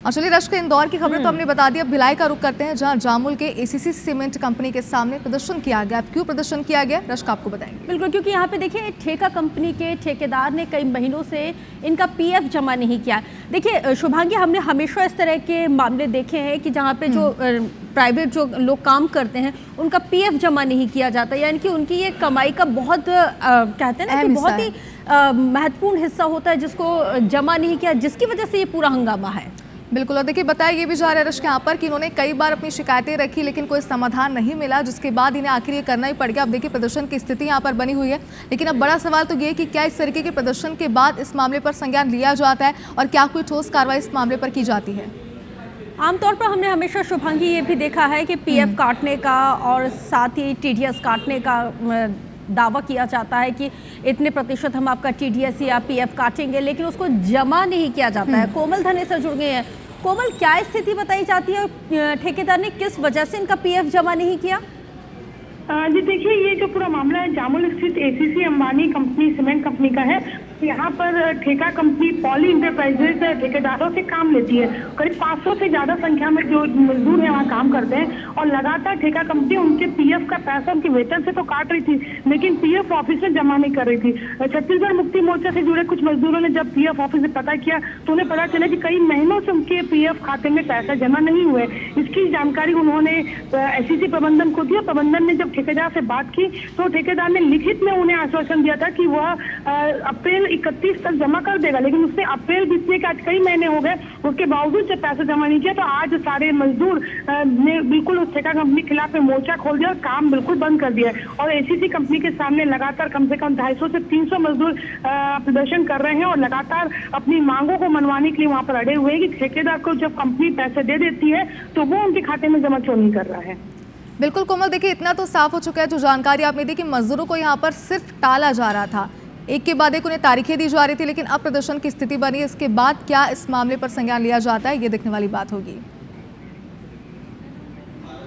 चलिए रश्क, इंदौर की खबर तो हमने बता दी। अब भिलाई का रुख करते हैं, जहां जामुल के एसीसी सीमेंट कंपनी के सामने प्रदर्शन किया गया। अब क्यों प्रदर्शन किया गया, रश्क आपको बताएंगे। बिल्कुल, क्योंकि यहाँ पे देखिए ठेका कंपनी के ठेकेदार ने कई महीनों से इनका पीएफ जमा नहीं किया। देखिए शुभांगी, हमने हमेशा इस तरह के मामले देखे हैं कि जहाँ पे जो प्राइवेट जो लोग काम करते हैं उनका पीएफ जमा नहीं किया जाता, यानी कि उनकी ये कमाई का बहुत कहते हैं ना कि बहुत ही महत्वपूर्ण हिस्सा होता है जिसको जमा नहीं किया, जिसकी वजह से ये पूरा हंगामा है। बिल्कुल, और देखिए बताया ये भी जा रहा है रश्क यहाँ पर कि इन्होंने कई बार अपनी शिकायतें रखी लेकिन कोई समाधान नहीं मिला, जिसके बाद इन्हें आखिर ये करना ही पड़ गया। अब देखिए प्रदर्शन की स्थिति यहाँ पर बनी हुई है, लेकिन अब बड़ा सवाल तो ये है कि क्या इस तरीके के प्रदर्शन के बाद इस मामले पर संज्ञान लिया जाता है और क्या कोई ठोस कार्रवाई इस मामले पर की जाती है। आमतौर पर हमने हमेशा शुभांगी ये भी देखा है कि पीएफ काटने का और साथ ही टीडीएस काटने का दावा किया जाता है कि इतने प्रतिशत हम आपका टीडीएस या पीएफ काटेंगे, लेकिन उसको जमा नहीं किया जाता है। कोमल धने से जुड़ गए हैं। कोमल, क्या स्थिति बताई जाती है और ठेकेदार ने किस वजह से इनका पीएफ जमा नहीं किया? जी देखिए, ये जो पूरा मामला है जामुल स्थित ACC Ambani company cement company का है। यहाँ पर ठेका कंपनी पॉली इंटरप्राइजेज ठेकेदारों से काम लेती है। करीब 500 से ज्यादा संख्या में जो मजदूर है वहाँ काम करते हैं और लगातार ठेका कंपनी उनके पीएफ का पैसा उनके वेतन से तो काट रही थी, लेकिन पीएफ ऑफिस में जमा नहीं कर रही थी। छत्तीसगढ़ मुक्ति मोर्चा से जुड़े कुछ मजदूरों ने जब पीएफ ऑफिस से पता किया तो उन्हें पता चला कि कई महीनों से उनके पीएफ खाते में पैसा जमा नहीं हुए। इसकी जानकारी उन्होंने एसीसी प्रबंधन को दी। प्रबंधन ने जब ठेकेदार से बात की तो ठेकेदार ने लिखित में उन्हें आश्वासन दिया था कि वह अप्रैल 31 तक जमा कर देगा, लेकिन उसने अप्रैल बीतने के आज कई महीने हो गए, उसके बावजूद जब पैसा जमा नहीं किया तो आज सारे मजदूर ने बिल्कुल उस ठेका कंपनी के खिलाफ में मोर्चा खोल दिया और काम बिल्कुल बंद कर दिया और एसीसी कंपनी के सामने लगातार कम से कम 250 से 300 मजदूर प्रदर्शन कर रहे हैं और लगातार अपनी मांगों को मनवाने के लिए वहाँ पर अड़े हुए हैं कि ठेकेदार को जब कंपनी पैसे दे देती है तो वो उनके खाते में जमा क्यों नहीं कर रहा है। बिल्कुल कोमल, देखिए इतना तो साफ हो चुका है जो जानकारी आपने दी कि मजदूरों को यहाँ पर सिर्फ टाला जा रहा था, एक के बाद एक उन्हें तारीखें दी जा रही थी, लेकिन अब प्रदर्शन की स्थिति बनी। इसके बाद क्या इस मामले पर संज्ञान लिया जाता है, ये देखने वाली बात होगी।